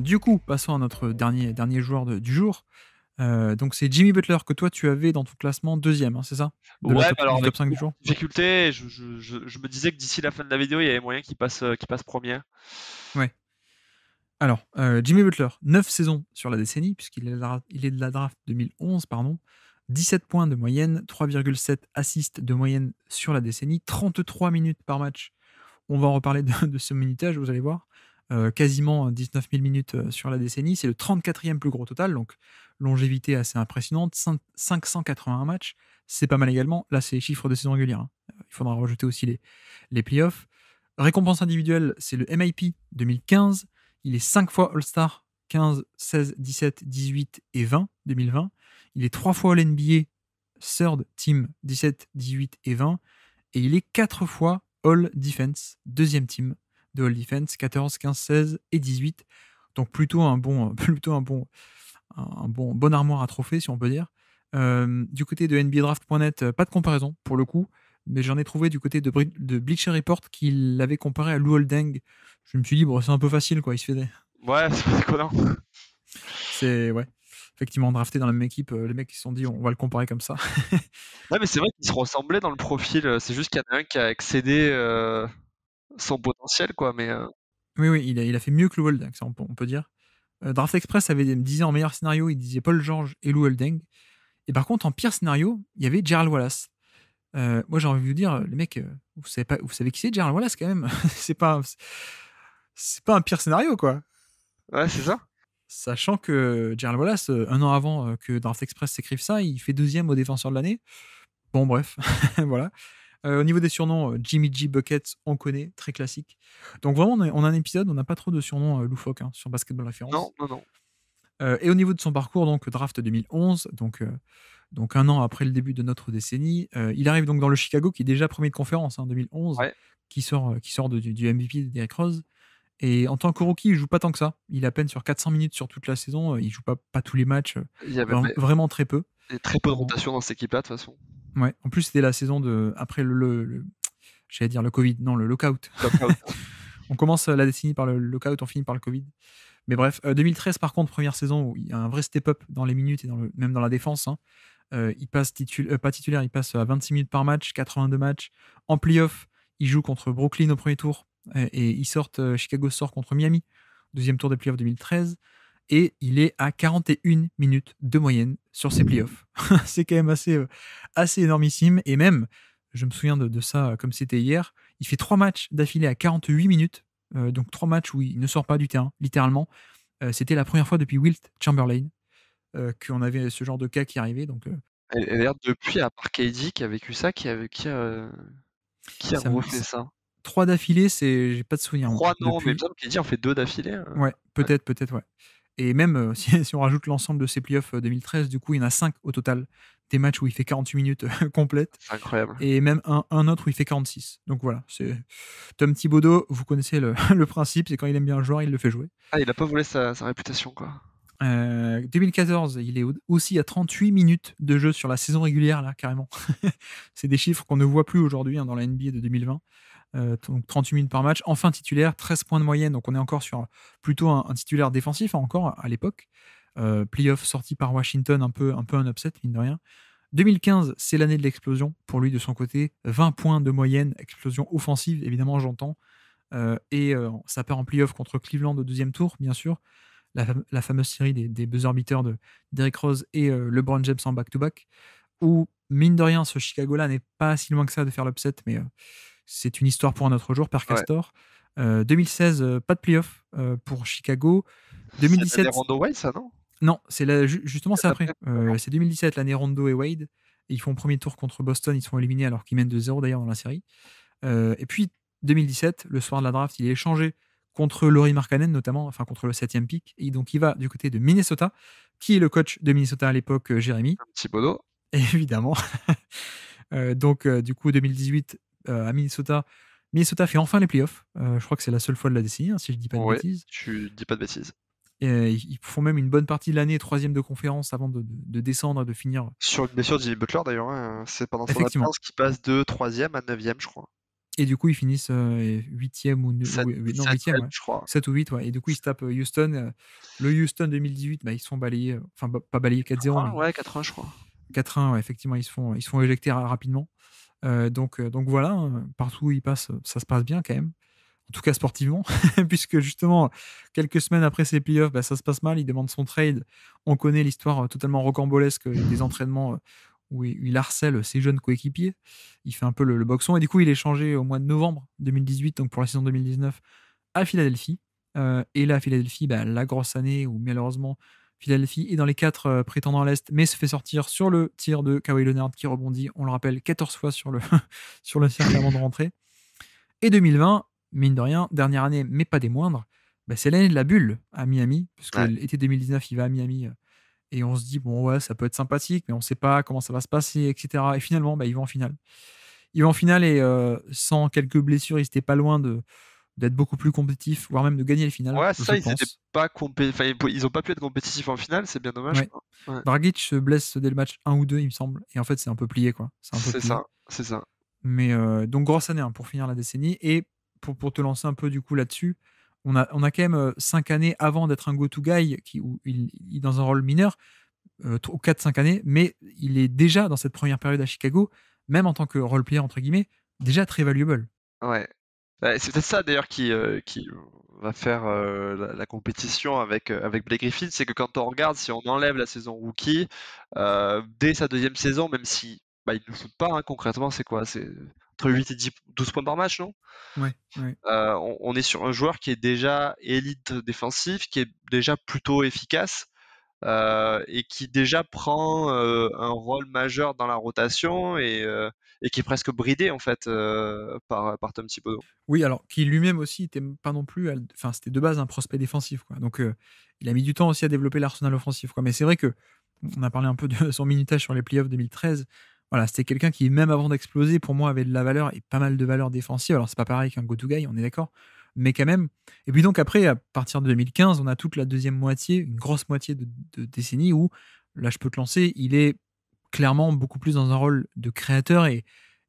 Du coup, passons à notre dernier joueur du jour. Donc c'est Jimmy Butler que toi tu avais dans ton classement deuxième, hein, c'est ça? Ouais, mais alors Du avec top 5 du beaucoup jour? de difficultés, je me disais que d'ici la fin de la vidéo, il y avait moyen qu'il passe premier. Ouais. Alors, Jimmy Butler, 9 saisons sur la décennie, puisqu'il est de la draft 2011, pardon. 17 points de moyenne, 3,7 assists de moyenne sur la décennie, 33 minutes par match. On va en reparler de ce minutage, vous allez voir. Quasiment 19 000 minutes sur la décennie. C'est le 34e plus gros total, donc longévité assez impressionnante. 581 matchs, c'est pas mal également. Là, c'est les chiffres de saison régulière, hein. Il faudra rajouter aussi les playoffs. Récompense individuelle, c'est le MIP 2015. Il est 5 fois All-Star, 15, 16, 17, 18 et 20, 2020. Il est 3 fois All-NBA, Third Team, 17, 18 et 20. Et il est 4 fois All-Defense, deuxième team de All-Defense, 14, 15, 16 et 18. Donc plutôt un bon, bon armoire à trophées, si on peut dire. Du côté de NBADraft.net, pas de comparaison pour le coup, mais j'en ai trouvé du côté de Bleacher Report qui l'avait comparé à Lou Holdeng. Je me suis dit, bon, c'est un peu facile, quoi. Il se fait Ouais, c'est pas déconnant. C'est, ouais. Effectivement, drafté dans la même équipe, les mecs ils se sont dit, on va le comparer comme ça. Ouais, mais c'est vrai qu'ils se ressemblaient dans le profil. C'est juste qu'il y en a un qui a excédé son potentiel, quoi. Mais Oui, oui, il a fait mieux que Lou Holdeng, ça on peut dire. Draft Express me disait en meilleur scénario, il disait Paul George et Lou Holdeng. Et par contre, en pire scénario, il y avait Gerald Wallace. Moi, j'ai envie de vous dire, les mecs, vous savez qui c'est Gerald Wallace quand même. C'est pas un pire scénario, quoi. ouais, c'est ça. Sachant que Gerald Wallace, un an avant que Draft Express s'écrive ça, il fait deuxième au défenseur de l'année. Bon, bref, voilà. Au niveau des surnoms, Jimmy G Buckets, on connaît, très classique. Donc vraiment, on a un épisode, on n'a pas trop de surnoms loufoques hein, sur Basketball Non, Référence. non, non. Et au niveau de son parcours, donc draft 2011, donc un an après le début de notre décennie, il arrive donc dans le Chicago, qui est déjà premier de conférence, hein, 2011, Ouais. qui sort du MVP de Derrick Rose. Et en tant que rookie, il joue pas tant que ça. Il est à peine sur 400 minutes sur toute la saison. Il joue pas tous les matchs, Il y avait vraiment très peu. très peu de En, rotation dans cette équipe-là, de toute façon. ouais. En plus, c'était la saison après j'allais dire le Covid, non, le lockout. Lockout. On commence la décennie par le lockout, on finit par le Covid. Mais bref, 2013, par contre, première saison où il y a un vrai step-up dans les minutes et même dans la défense, hein. Il passe pas titulaire, il passe à 26 minutes par match, 82 matchs. En playoff, il joue contre Brooklyn au premier tour et Chicago sort contre Miami, deuxième tour des playoffs 2013. Et il est à 41 minutes de moyenne sur ses playoffs. C'est quand même assez énormissime. Et même, je me souviens de ça comme c'était hier, il fait 3 matchs d'affilée à 48 minutes. Donc 3 matchs où il ne sort pas du terrain, littéralement. C'était la première fois depuis Wilt Chamberlain qu'on avait ce genre de cas qui arrivait. Donc Et d'ailleurs, depuis, à part KD qui a vécu ça, qui a ça me- refait ça? 3 d'affilée, j'ai pas de souvenir, moi. 3 non, mais il me Depuis, semble KD en fait 2 d'affilée. ouais, Ouais, peut-être, ouais. Et même si on rajoute l'ensemble de ses playoffs 2013, du coup, il y en a 5 au total. Des matchs où il fait 48 minutes complètes. c'est incroyable. Et même un autre où il fait 46. Donc voilà, c'est Tom Thibodeau, vous connaissez le principe, c'est quand il aime bien un joueur, il le fait jouer. Ah, il a pas volé sa réputation, quoi. 2014, il est aussi à 38 minutes de jeu sur la saison régulière, là, carrément. C'est des chiffres qu'on ne voit plus aujourd'hui hein, dans la NBA de 2020. Donc 38 minutes par match. Enfin titulaire, 13 points de moyenne. Donc on est encore sur plutôt un titulaire défensif, hein, encore à l'époque. Playoff sorti par Washington, un peu un upset, mine de rien. 2015, c'est l'année de l'explosion pour lui de son côté. 20 points de moyenne, explosion offensive, évidemment, j'entends. Ça perd en playoff contre Cleveland au deuxième tour, bien sûr. La fameuse série des buzzer beaters de Derrick Rose et LeBron James en back-to-back, où, mine de rien, ce Chicago-là n'est pas si loin que ça de faire l'upset, mais c'est une histoire pour un autre jour, Père Ouais. Castor. 2016, pas de playoff pour Chicago. C'est l'année 2017, Rondo White, ça, non? non, justement, c'est après. D'accord. C'est 2017, l'année Rondo et Wade. Et ils font premier tour contre Boston, ils sont éliminés alors qu'ils mènent de 0 d'ailleurs dans la série. Et puis 2017, le soir de la draft, il est échangé contre Lauri Markkanen notamment, enfin contre le 7e pick. Et donc il va du côté de Minnesota, qui est le coach de Minnesota à l'époque, Jérémy, Un petit bodo. évidemment. Du coup 2018 à Minnesota, Minnesota fait enfin les playoffs. Je crois que c'est la seule fois de la décennie, hein, si je dis pas de Ouais, bêtises. tu dis pas de bêtises. Et, ils font même une bonne partie de l'année, troisième de conférence, avant de descendre et de finir. Sur une blessure de Jimmy Butler, d'ailleurs, hein, c'est pendant son Effectivement. absence qu'il passe de 3e à 9e, je crois. Et du coup, ils finissent 8e7 non, 7 8e, ouais. je crois. 7 ou 8, ouais. Et du coup, ils se tapent Houston. Le Houston 2018, bah, ils se font balayer. Enfin, pas balayer 4-0, 4-1, mais ouais, 4-1, je crois. 4-1, ouais, effectivement, ils se font éjecter rapidement. Donc voilà, hein, partout où ils passent, ça se passe bien quand même. En tout cas sportivement, puisque justement, quelques semaines après ces playoffs, bah, ça se passe mal. Il demande son trade. On connaît l'histoire totalement rocambolesque des entraînements où il harcèle ses jeunes coéquipiers. Il fait un peu le boxon. Et du coup, il est changé au mois de novembre 2018, donc pour la saison 2019, à Philadelphie. Et là, Philadelphie, bah, la grosse année où malheureusement, Philadelphie est dans les 4 prétendants à l'Est, mais se fait sortir sur le tir de Kawhi Leonard qui rebondit, on le rappelle, 14 fois sur le, sur le cercle avant de rentrer. Et 2020, mine de rien, dernière année, mais pas des moindres, bah, c'est l'année de la bulle à Miami, puisque Ouais. l'été 2019, il va à Miami et on se dit, bon, ouais, ça peut être sympathique, mais on ne sait pas comment ça va se passer, etc. Et finalement, bah, ils vont en finale. Ils vont en finale et sans quelques blessures, ils n'étaient pas loin d'être beaucoup plus compétitifs, voire même de gagner les finales, Ouais, je ça, ils étaient pense. pas enfin, ils ont pas pu être compétitifs en finale, c'est bien dommage, Ouais. quoi. Ouais, Dragic se blesse dès le match 1 ou 2, il me semble. Et en fait, c'est un peu plié, quoi. C'est un peu c'est plié. ça, c'est ça. Mais donc, grosse année hein, pour finir la décennie. Et pour te lancer un peu du coup là-dessus, on a quand même 5 années avant d'être un go-to guy où il est dans un rôle mineur, 4-5 années, mais il est déjà dans cette première période à Chicago, même en tant que role player, entre guillemets, déjà très valuable. Ouais. Ouais, c'est peut-être ça d'ailleurs qui va faire la compétition avec Blake Griffin, c'est que quand on regarde, si on enlève la saison rookie, dès sa deuxième saison, même si bah, il ne shoot pas hein, concrètement, c'est quoi? C'est entre 8 et 12 points par match, non? Ouais, ouais. On est sur un joueur qui est déjà élite défensif, qui est déjà plutôt efficace et qui déjà prend un rôle majeur dans la rotation et qui est presque bridé en fait par Tom Thibodeau. Oui, alors qui lui-même aussi était pas non plus, enfin c'était de base un prospect défensif, quoi. Donc il a mis du temps aussi à développer l'arsenal offensif, quoi. Mais c'est vrai que on a parlé un peu de son minutage sur les playoffs 2013. Voilà, c'était quelqu'un qui même avant d'exploser, pour moi, avait de la valeur et pas mal de valeur défensive. Alors c'est pas pareil qu'un go-to guy, on est d'accord, mais quand même. Et puis donc après, à partir de 2015, on a toute la deuxième moitié, une grosse moitié de décennie où là, je peux te lancer, il est clairement beaucoup plus dans un rôle de créateur et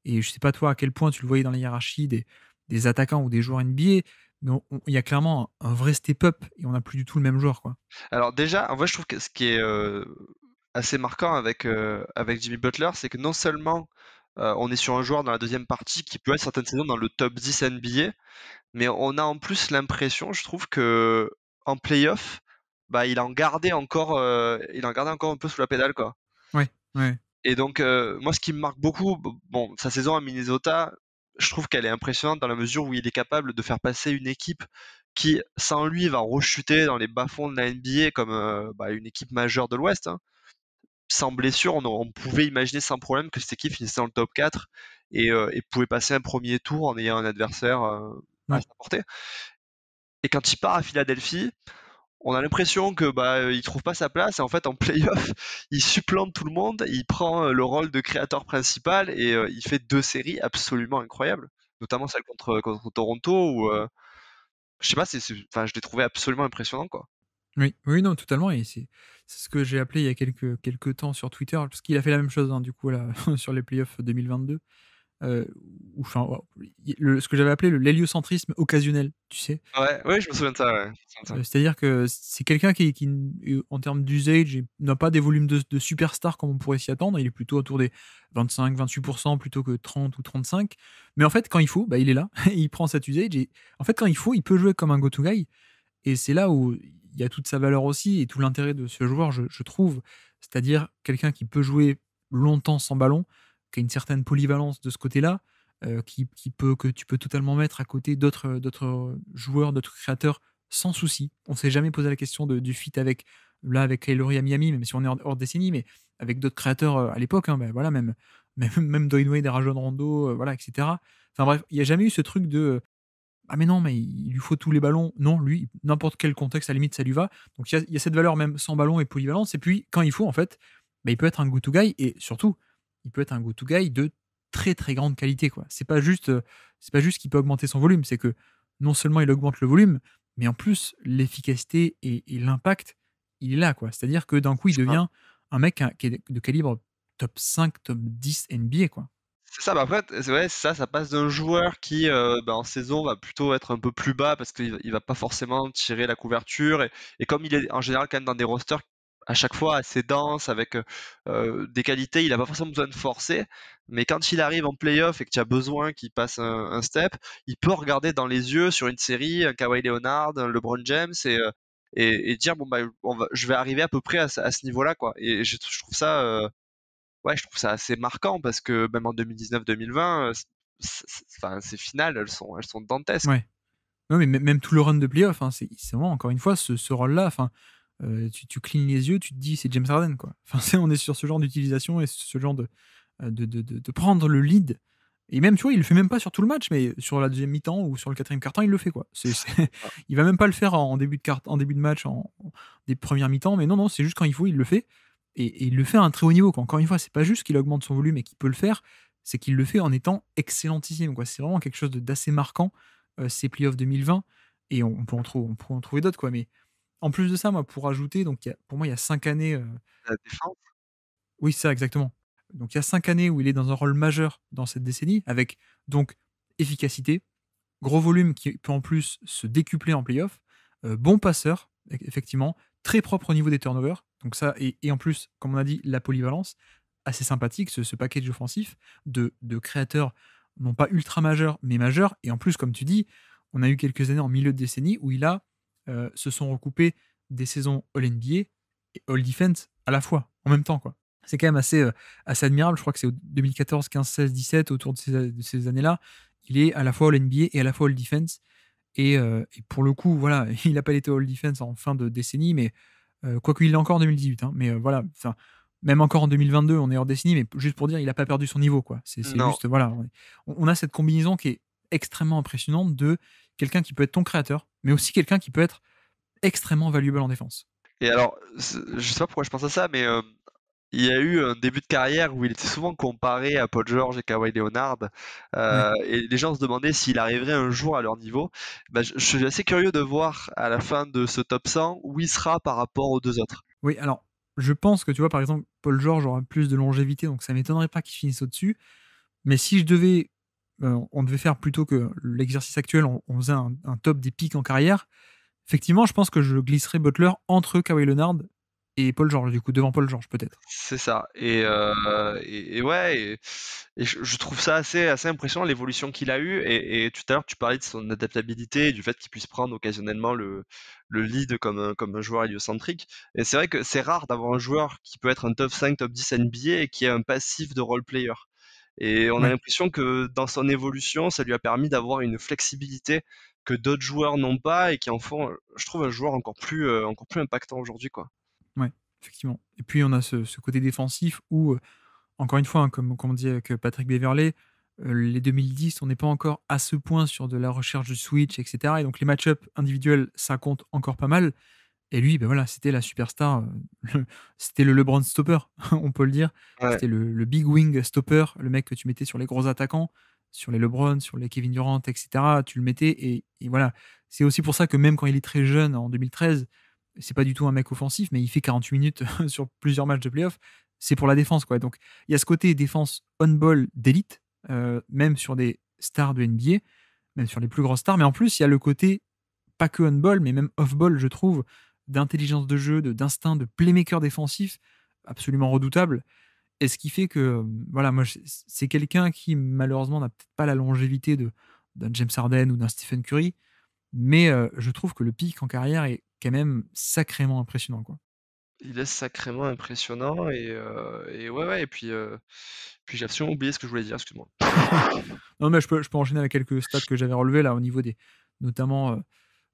je sais pas toi à quel point tu le voyais dans la hiérarchie des attaquants ou des joueurs NBA, mais il y a clairement un vrai step-up et on n'a plus du tout le même joueur, quoi. Alors déjà, en vrai, je trouve que ce qui est assez marquant avec Jimmy Butler, c'est que non seulement on est sur un joueur dans la deuxième partie qui peut être certaines saisons dans le top 10 NBA, mais on a en plus l'impression, je trouve que en playoff, bah il en gardait encore un peu sous la pédale quoi. Ouais, ouais, Et donc moi ce qui me marque beaucoup, bon sa saison à Minnesota, je trouve qu'elle est impressionnante dans la mesure où il est capable de faire passer une équipe qui sans lui va rechuter dans les bas-fonds de la NBA comme bah, une équipe majeure de l'Ouest. Hein. Sans blessure, on pouvait imaginer sans problème que cette équipe finissait dans le top 4 et pouvait passer un premier tour en ayant un adversaire à ouais. sa portée. Et quand il part à Philadelphie, on a l'impression que bah il trouve pas sa place et en fait en playoff il supplante tout le monde, il prend le rôle de créateur principal et il fait deux séries absolument incroyables, notamment celle contre Toronto où je sais pas, enfin je l'ai trouvé absolument impressionnant quoi. Oui, oui, non, totalement. Et c'est ce que j'ai appelé il y a quelques temps sur Twitter, parce qu'il a fait la même chose, hein, du coup, là, sur les playoffs 2022. euh, enfin, ce que j'avais appelé l'héliocentrisme occasionnel, tu sais. Ouais, ouais, je me souviens de ça, ouais. Je me souviens de ça. C'est-à-dire que c'est quelqu'un qui, en termes d'usage, n'a pas des volumes de superstar comme on pourrait s'y attendre. Il est plutôt autour des 25-28% plutôt que 30 ou 35. Mais en fait, quand il faut, bah, il est là. Il prend cet usage. Et en fait, quand il faut, il peut jouer comme un go-to guy. Et c'est là où il y a toute sa valeur aussi et tout l'intérêt de ce joueur, je trouve. C'est-à-dire quelqu'un qui peut jouer longtemps sans ballon, qui a une certaine polyvalence de ce côté-là, que tu peux totalement mettre à côté d'autres joueurs, d'autres créateurs sans souci. On s'est jamais posé la question du fit avec Kyle Lowry à Miami, même si on est hors décennie, mais avec d'autres créateurs à l'époque, hein, ben voilà, même Dwayne Wade et Rajon Rondo, voilà, etc. Enfin bref, il n'y a jamais eu ce truc de ah mais non, mais il lui faut tous les ballons. Non, lui, n'importe quel contexte, à la limite, ça lui va. Donc il y a cette valeur même sans ballon et polyvalence. Et puis, quand il faut, en fait, bah, il peut être un go-to guy. Et surtout, il peut être un go-to guy de très très grande qualité, quoi. C'est pas juste qu'il peut augmenter son volume. C'est que non seulement il augmente le volume, mais en plus, l'efficacité et l'impact, il est là, quoi. C'est-à-dire que d'un coup, il C'est ça. devient un mec qui est de calibre top 5, top 10 NBA, quoi. C'est ça, bah, après, c'est ouais, ça passe d'un joueur qui, bah, en saison va plutôt être un peu plus bas parce qu'il va pas forcément tirer la couverture et comme il est en général quand même dans des rosters à chaque fois assez denses avec, des qualités, il a pas forcément besoin de forcer. Mais quand il arrive en playoff et que tu as besoin qu'il passe un step, il peut regarder dans les yeux sur une série un Kawhi Leonard, un LeBron James et dire: «Bon, bah, je vais arriver à peu près à ce niveau-là, quoi» et je trouve ça, ouais, je trouve ça assez marquant parce que même en 2019-2020, enfin, ces finales, elles sont dantesques. Ouais. Non, mais même tout le run de playoff, hein, c'est vraiment, encore une fois, ce rôle-là. Enfin, tu clignes les yeux, tu te dis, c'est James Harden, quoi. Enfin, on est sur ce genre d'utilisation et ce genre de prendre le lead. Et même, tu vois, il le fait même pas sur tout le match, mais sur la deuxième mi-temps ou sur le quatrième quart-temps, il le fait, quoi. Il va même pas le faire en début en début de match, des premières mi-temps, mais non, non, c'est juste quand il faut, il le fait. Et il le fait à un très haut niveau, quoi. Encore une fois, c'est pas juste qu'il augmente son volume et qu'il peut le faire, c'est qu'il le fait en étant excellentissime, quoi. C'est vraiment quelque chose d'assez marquant, ces playoffs 2020. Et on peut en trouver d'autres, quoi. Mais en plus de ça, moi, pour ajouter, donc pour moi, il y a 5 années. La défense, Oui, c'est ça, exactement. Donc il y a 5 années où il est dans un rôle majeur dans cette décennie, avec donc efficacité, gros volume qui peut en plus se décupler en playoff, bon passeur, effectivement, très propre au niveau des turnovers. Donc ça, et en plus, comme on a dit, la polyvalence, assez sympathique, ce package offensif de créateurs, non pas ultra majeurs, mais majeurs. Et en plus, comme tu dis, on a eu quelques années en milieu de décennie où se sont recoupés des saisons All-NBA et All-Defense à la fois, en même temps, quoi. C'est quand même assez admirable. Je crois que c'est au 2014, 15, 16, 17, autour de ces années-là. Il est à la fois All-NBA et à la fois All-Defense. Et pour le coup, voilà, il n'a pas été All-Defense en fin de décennie, mais quoique il l'est encore en 2018. Hein, mais voilà, même encore en 2022, on est hors décennie, mais juste pour dire, il n'a pas perdu son niveau, quoi. C'est non. juste, voilà, on a cette combinaison qui est extrêmement impressionnante de quelqu'un qui peut être ton créateur, mais aussi quelqu'un qui peut être extrêmement valuable en défense. Et alors, je sais pas pourquoi je pense à ça, mais il y a eu un début de carrière où il était souvent comparé à Paul George et Kawhi Leonard, Ouais. et les gens se demandaient s'il arriverait un jour à leur niveau. Bah, je suis assez curieux de voir à la fin de ce top 100 où il sera par rapport aux deux autres. Oui, alors, je pense que tu vois, par exemple, Paul George aura plus de longévité, donc ça m'étonnerait pas qu'il finisse au-dessus. Mais si je devais, on devait faire plutôt que l'exercice actuel, on faisait un top des pics en carrière. Effectivement, je pense que je glisserais Butler entre Kawhi Leonard et Paul George, du coup, devant Paul George, peut-être. C'est ça. Et ouais, et je trouve ça assez impressionnant l'évolution qu'il a eue. Et tout à l'heure, tu parlais de son adaptabilité et du fait qu'il puisse prendre occasionnellement le lead comme un joueur héliocentrique. Et c'est vrai que c'est rare d'avoir un joueur qui peut être un top 5, top 10 NBA et qui est un passif de role player. Et on a Ouais, l'impression que dans son évolution, ça lui a permis d'avoir une flexibilité que d'autres joueurs n'ont pas et qui en font, je trouve, un joueur encore plus impactant aujourd'hui, quoi. ouais, effectivement. Et puis, on a ce côté défensif où, encore une fois, hein, comme on dit avec Patrick Beverley, les 2010, on n'est pas encore à ce point sur de la recherche de switch, etc. Et donc, les match-ups individuels, ça compte encore pas mal. Et lui, ben voilà, c'était la superstar, c'était le LeBron stopper, on peut le dire. Ouais. C'était le big wing stopper, le mec que tu mettais sur les gros attaquants, sur les LeBron, sur les Kevin Durant, etc. Tu le mettais et voilà. C'est aussi pour ça que même quand il est très jeune, en 2013, c'est pas du tout un mec offensif, mais il fait 48 minutes sur plusieurs matchs de playoff. C'est pour la défense, quoi. Donc il y a ce côté défense on-ball d'élite, même sur des stars de NBA, même sur les plus grosses stars. Mais en plus, il y a le côté pas que on-ball, mais même off-ball, je trouve, d'intelligence de jeu, d'instinct, de playmaker défensif absolument redoutable. Et ce qui fait que, voilà, moi, c'est quelqu'un qui, malheureusement, n'a peut-être pas la longévité d'un James Harden ou d'un Stephen Curry, mais je trouve que le pic en carrière est quand même sacrément impressionnant, quoi. Il est sacrément impressionnant et ouais, ouais, et puis j'ai absolument oublié ce que je voulais dire, excuse-moi. Non, mais je peux enchaîner avec quelques stats que j'avais relevés là au niveau des. Notamment,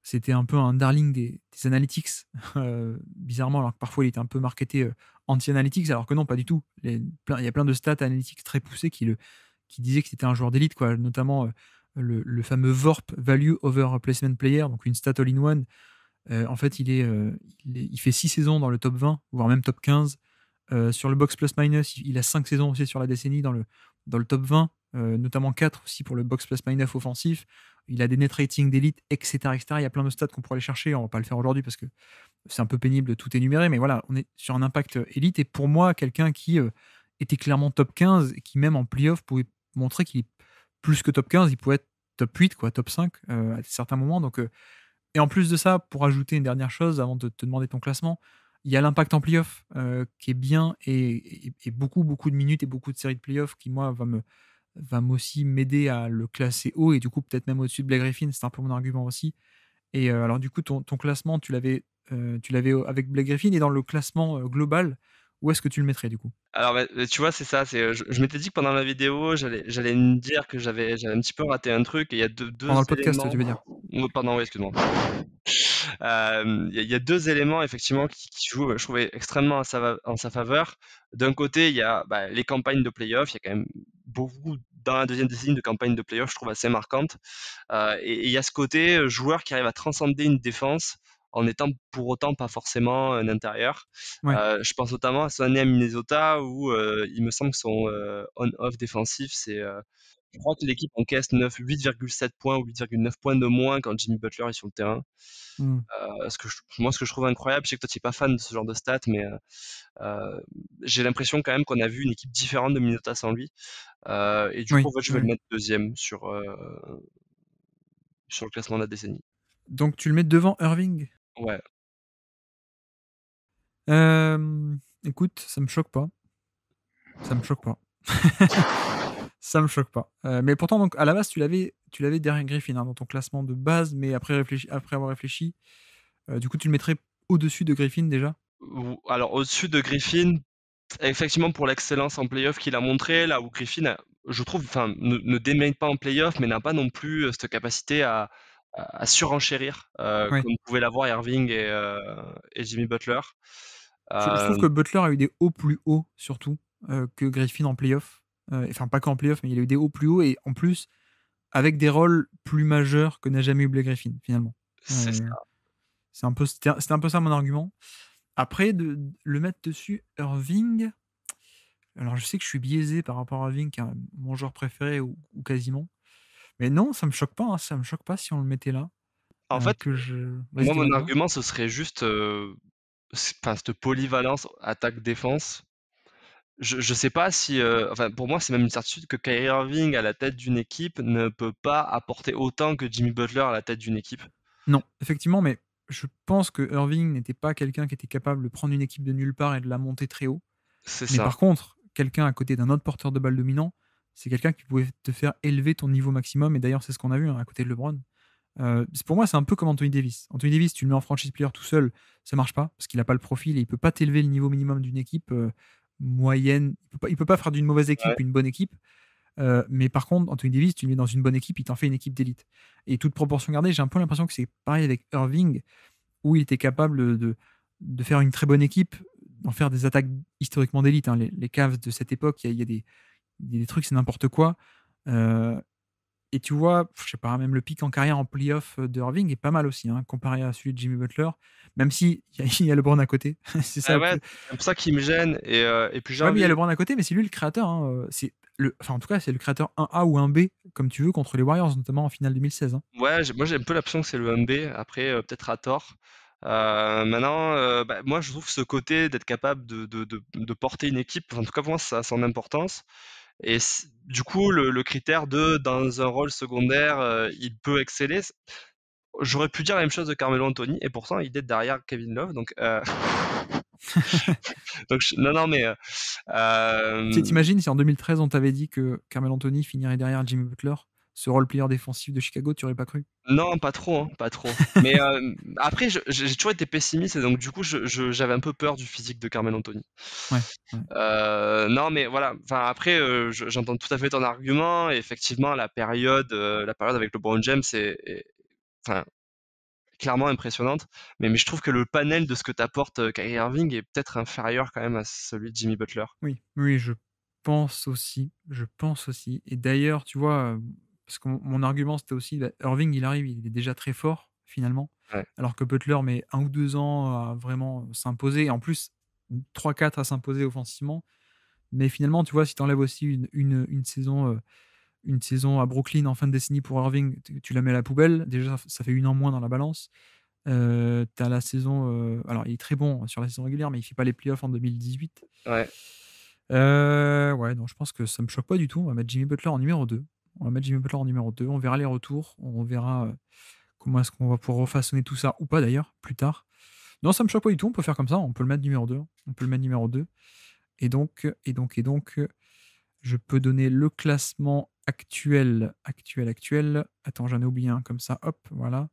c'était un peu un darling des analytics, bizarrement, alors que parfois il était un peu marketé anti-analytics, alors que non, pas du tout. Il y a plein de stats analytics très poussés qui disaient que c'était un joueur d'élite, quoi. Notamment le fameux VORP, Value Over Replacement Player, donc une stat all-in-one. En fait, il fait 6 saisons dans le top 20, voire même top 15. Sur le box plus minus, il a 5 saisons aussi sur la décennie dans le top 20, notamment 4 aussi pour le box plus minus offensif. Il a des net ratings d'élite, etc., etc. Il y a plein de stats qu'on pourrait aller chercher. On va pas le faire aujourd'hui parce que c'est un peu pénible de tout énumérer, mais voilà, on est sur un impact élite. Et pour moi, quelqu'un qui était clairement top 15 et qui, même en playoff, pouvait montré qu'il est plus que top 15, il pouvait être top 8, quoi, top 5 à certains moments. Donc, et en plus de ça, pour ajouter une dernière chose avant de te demander ton classement, il y a l'impact en playoff qui est bien et beaucoup, beaucoup de minutes et beaucoup de séries de playoffs qui, moi, va aussi m'aider à le classer haut et du coup, peut-être même au-dessus de Blake Griffin. C'est un peu mon argument aussi. Et alors, du coup, ton classement, tu l'avais avec Blake Griffin et dans le classement global, où est-ce que tu le mettrais du coup? Alors, tu vois, c'est ça, je m'étais dit que pendant la vidéo, j'allais me dire que j'avais un petit peu raté un truc et il y a deux Pendant le podcast, éléments. tu veux dire? Pardon, oui, excuse-moi. Il y a deux éléments effectivement qui jouent, je trouvais extrêmement en sa faveur. D'un côté, il y a les campagnes de playoffs. Il y a quand même beaucoup dans la deuxième décennie de campagnes de playoffs, je trouve assez marquantes. Et il y a ce côté joueur qui arrive à transcender une défense en étant pour autant pas forcément un intérieur. Ouais. Je pense notamment à son année à Minnesota où il me semble que son on-off défensif, je crois que l'équipe encaisse 8,7 points ou 8,9 points de moins quand Jimmy Butler est sur le terrain. Hmm. Moi, ce que je trouve incroyable, je sais que toi, tu n'es pas fan de ce genre de stats, mais j'ai l'impression quand même qu'on a vu une équipe différente de Minnesota sans lui. Et du coup, Oui, en fait, je vais le oui. mettre deuxième sur le classement de la décennie. Donc, tu le mets devant Irving? Ouais. Écoute, ça me choque pas. Ça me choque pas. Ça me choque pas. Mais pourtant, donc, à la base, tu l'avais derrière Griffin dans ton classement de base, mais après avoir réfléchi, du coup, tu le mettrais au-dessus de Griffin déjà? Alors, au-dessus de Griffin, effectivement, pour l'excellence en playoff qu'il a montré, là où Griffin, je trouve, enfin, ne démène pas en playoff, mais n'a pas non plus cette capacité à surenchérir, Ouais. comme pouvaient l'avoir Irving et Jimmy Butler. Je trouve Euh, que Butler a eu des hauts plus hauts, surtout, que Griffin en playoff. Enfin, pas qu'en playoff, mais il a eu des hauts plus hauts et en plus, avec des rôles plus majeurs que n'a jamais eu Blake Griffin, finalement. c'est ça. C'était un peu ça mon argument. Après, de le mettre dessus, Irving. Alors, je sais que je suis biaisé par rapport à Irving, qui est mon joueur préféré ou quasiment. Mais non, ça me choque pas. Hein, ça me choque pas si on le mettait là. En fait, Vas-y, moi, dis-moi, mon dis-moi. argument, ce serait juste, enfin, cette polyvalence attaque-défense. Je sais pas si, enfin, pour moi, c'est même une certitude que Kyrie Irving à la tête d'une équipe ne peut pas apporter autant que Jimmy Butler à la tête d'une équipe. Non, effectivement, mais je pense que Irving n'était pas quelqu'un qui était capable de prendre une équipe de nulle part et de la monter très haut. C'est Mais ça. par contre, quelqu'un à côté d'un autre porteur de balle dominant, c'est quelqu'un qui pouvait te faire élever ton niveau maximum. Et d'ailleurs, c'est ce qu'on a vu à côté de LeBron. Pour moi, c'est un peu comme Anthony Davis. Anthony Davis, tu le mets en franchise player tout seul, ça marche pas parce qu'il n'a pas le profil et il peut pas t'élever le niveau minimum d'une équipe moyenne. Il peut pas faire d'une mauvaise Ouais. équipe une bonne équipe. Mais par contre, Anthony Davis, tu le mets dans une bonne équipe, il t'en fait une équipe d'élite. Et toute proportion gardée, j'ai un peu l'impression que c'est pareil avec Irving, où il était capable de faire une très bonne équipe, d'en faire des attaques historiquement d'élite. Hein. Les Cavs de cette époque, il y a des trucs, c'est n'importe quoi. Euh, et tu vois, je sais pas, même le pic en carrière en playoff de Irving est pas mal aussi, hein, comparé à celui de Jimmy Butler, même si il y a LeBron à côté. C'est ça Ah le ouais, plus. c'est pour ça qu'il me gêne. Et puis j'ai Ouais, mais il y a envie. LeBron à côté, mais c'est lui le créateur. Hein. Enfin, en tout cas, c'est le créateur 1A ou 1B, comme tu veux, contre les Warriors, notamment en finale 2016. Hein. Ouais, moi j'ai un peu l'impression que c'est le MB. Après, peut-être à tort. Maintenant, moi je trouve ce côté d'être capable de porter une équipe, en tout cas pour moi ça a son importance. Et du coup, le critère de dans un rôle secondaire, il peut exceller. J'aurais pu dire la même chose de Carmelo Anthony, et pourtant il est derrière Kevin Love. Donc, non, non, mais T'imagines si en 2013 on t'avait dit que Carmelo Anthony finirait derrière Jimmy Butler, ce role player défensif de Chicago, tu aurais pas cru? non, pas trop, hein, pas trop. Mais après, j'ai toujours été pessimiste, et donc du coup, j'avais un peu peur du physique de Carmelo Anthony. Ouais, ouais. Non, mais voilà. Enfin, après, j'entends tout à fait ton argument. Et effectivement, la période avec LeBron James enfin, clairement impressionnante. Mais je trouve que le panel de ce que t'apporte Kyrie Irving est peut-être inférieur quand même à celui de Jimmy Butler. Oui, oui, je pense aussi. Je pense aussi. Et d'ailleurs, tu vois, parce que mon argument c'était aussi, bah, Irving, il arrive, il est déjà très fort finalement, Ouais, alors que Butler met 1 ou 2 ans à vraiment s'imposer, et en plus 3-4 à s'imposer offensivement. Mais finalement, tu vois, si tu enlèves aussi une saison à Brooklyn en fin de décennie pour Irving, tu la mets à la poubelle. Déjà, ça fait une en moins dans la balance. Tu as la saison. Alors, il est très bon sur la saison régulière, mais il fait pas les playoffs en 2018. ouais. Ouais, non, je pense que ça me choque pas du tout. On va mettre Jimmy Butler en numéro 2. On verra les retours. On verra comment est-ce qu'on va pouvoir refaçonner tout ça, ou pas d'ailleurs, plus tard. Non, ça me choque pas du tout. On peut faire comme ça. On peut le mettre numéro 2. Et donc, je peux donner le classement actuel. Attends, j'en ai oublié un comme ça. Hop, voilà.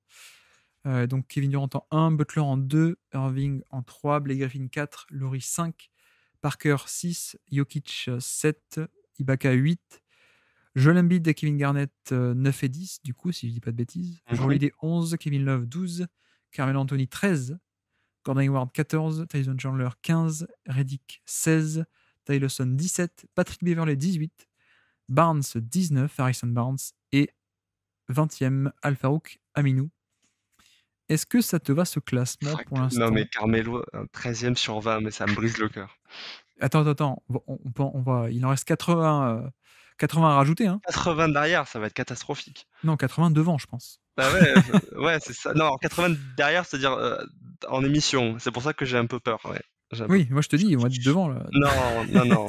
Donc Kevin Durant en 1, Butler en 2, Irving en 3, Blake Griffin 4, Laurie 5, Parker 6, Jokic 7, Ibaka 8, Joel Embiid et Kevin Garnett 9 et 10, du coup, si je dis pas de bêtises. Jrue Holiday 11, Kevin Love 12, Carmelo Anthony 13, Gordon Hayward 14, Tyson Chandler 15, Redick 16, Ty Lawson 17, Patrick Beverley 18, Barnes 19, Harrison Barnes et 20e Al-Farouk Aminou. Est-ce que ça te va ce classement pour l'instant? Non, mais Carmelo, 13e sur 20, mais ça me brise le cœur. Attends. Il en reste 80 à rajouter. Hein. 80 derrière, ça va être catastrophique. Non, 80 devant, je pense. Bah ouais, ouais, c'est ça. Non, alors 80 derrière, c'est-à-dire en émission. C'est pour ça que j'ai un peu peur. Ouais. Oui, moi je te dis, on va être devant. Là. Non.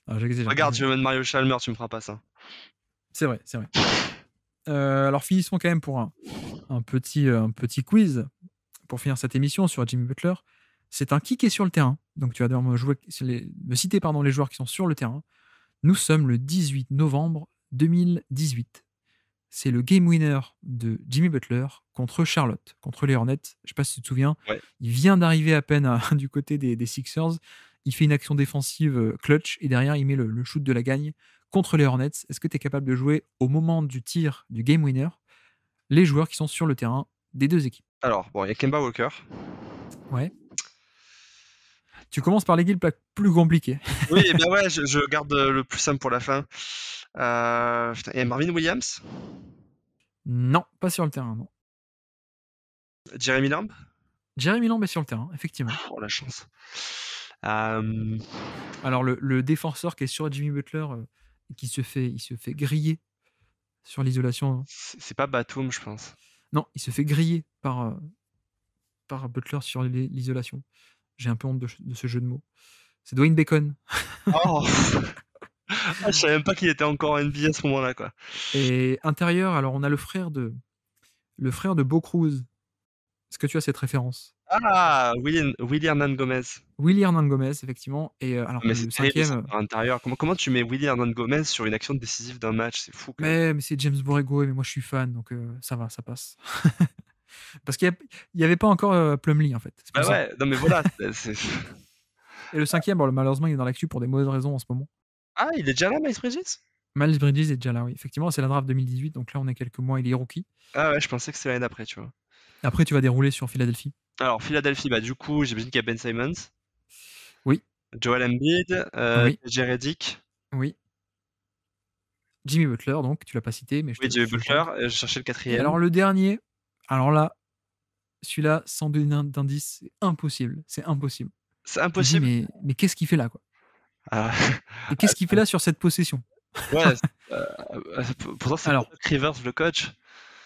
Ah, Regarde, tu veux mettre Mario Chalmers, tu me feras pas ça. C'est vrai. Alors finissons quand même pour un petit quiz pour finir cette émission sur Jimmy Butler. C'est un qui est sur le terrain. Donc tu vas devoir me citer les joueurs qui sont sur le terrain. Nous sommes le 18 novembre 2018. C'est le game winner de Jimmy Butler contre Charlotte, contre les Hornets. Je ne sais pas si tu te souviens. Ouais. Il vient d'arriver à peine du côté des Sixers. Il fait une action défensive clutch et derrière, il met le shoot de la gagne contre les Hornets. Est-ce que tu es capable de jouer au moment du tir du game winner les joueurs qui sont sur le terrain des deux équipes? Alors, bon, il y a Kemba Walker. Ouais. Tu commences par l'équipe la plus compliquée. Oui, ben ouais, je garde le plus simple pour la fin. Il y a Marvin Williams. Non, pas sur le terrain, non. Jeremy Lamb. Jeremy Lamb est sur le terrain, effectivement. Oh, la chance. Alors, le défenseur qui est sur Jimmy Butler, il se fait griller sur l'isolation. C'est pas Batum, je pense. Non, il se fait griller par Butler sur l'isolation. J'ai un peu honte de ce jeu de mots. C'est Dwayne Bacon. Oh. Je savais même pas qu'il était encore en NBA à ce moment-là, quoi. Et intérieur, alors on a le frère de Bo Cruz. Est-ce que tu as cette référence? Ah, Willy Hernan Gomez. Willy Hernan Gomez, effectivement. Et alors Mais le c'est terrible, ça, cinquième. par intérieur. Comment tu mets Willy Hernan Gomez sur une action décisive d'un match? C'est fou. Mais c'est James Borrego, mais moi je suis fan, donc ça va, ça passe. Parce qu'il n'y avait pas encore Plumlee, en fait. C'est pour Bah ça. ouais, non mais voilà. Et le cinquième, bon, malheureusement, il est dans l'actu pour des mauvaises raisons en ce moment. Ah, il est déjà là, Miles Bridges? Miles Bridges est déjà là, oui. Effectivement, c'est la draft 2018, donc là, on est quelques mois, il est rookie. Ah ouais, je pensais que c'était l'année d'après, tu vois. Après, tu vas dérouler sur Philadelphie. Alors, Philadelphie, bah du coup, j'imagine qu'il y a Ben Simmons. Oui. Joel Embiid, Oui. JJ Redick. Oui. Jimmy Butler, donc, tu l'as pas cité, mais Oui, Jimmy Butler, je cherchais le Et quatrième. alors, le dernier, alors là, celui-là, sans donner d'indice, c'est impossible. C'est impossible. C'est impossible. Mais qu'est-ce qu'il fait là, quoi? Ah. Et qu'est-ce qu'il fait là sur cette possession? Ouais, pourtant, c'est Alors, Rivers, le coach.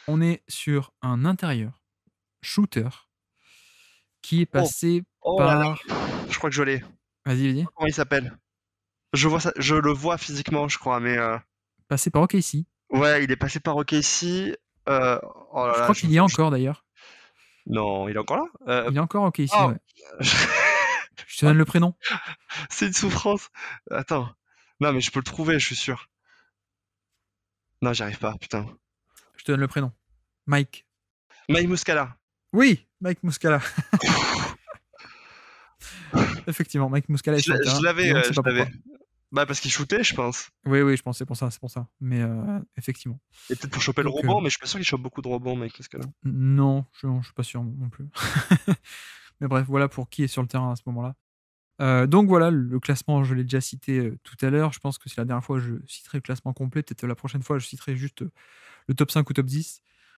on est sur un intérieur shooter qui est passé par. Je crois que je l'ai. Vas-y. Comment il s'appelle? Je le vois physiquement, je crois, mais. Passé par OKC. Ouais, il est passé par OKC. Je crois qu'il y est encore d'ailleurs. Non, il est encore là? Il est encore OKC, Oh. ouais. Je te donne le prénom. C'est une souffrance. Attends. Non, mais je peux le trouver, je suis sûr. Non, j'y arrive pas, putain. Je te donne le prénom. Mike. Mike Muscala. Oui, Mike Muscala. Effectivement, Mike Muscala est sur le terrain. Je l'avais. Bah, parce qu'il shootait, je pense. Oui, je pense, c'est pour ça. Mais effectivement. Et peut-être pour choper le rebond, mais je suis pas sûr qu'il chope beaucoup de rebonds, Mike Muscala. Non, je suis pas sûr non plus. Mais bref, voilà pour qui est sur le terrain à ce moment-là. Donc voilà, le classement, je l'ai déjà cité tout à l'heure. Je pense que c'est la dernière fois que je citerai le classement complet. Peut-être la prochaine fois, je citerai juste le top 5 ou top 10.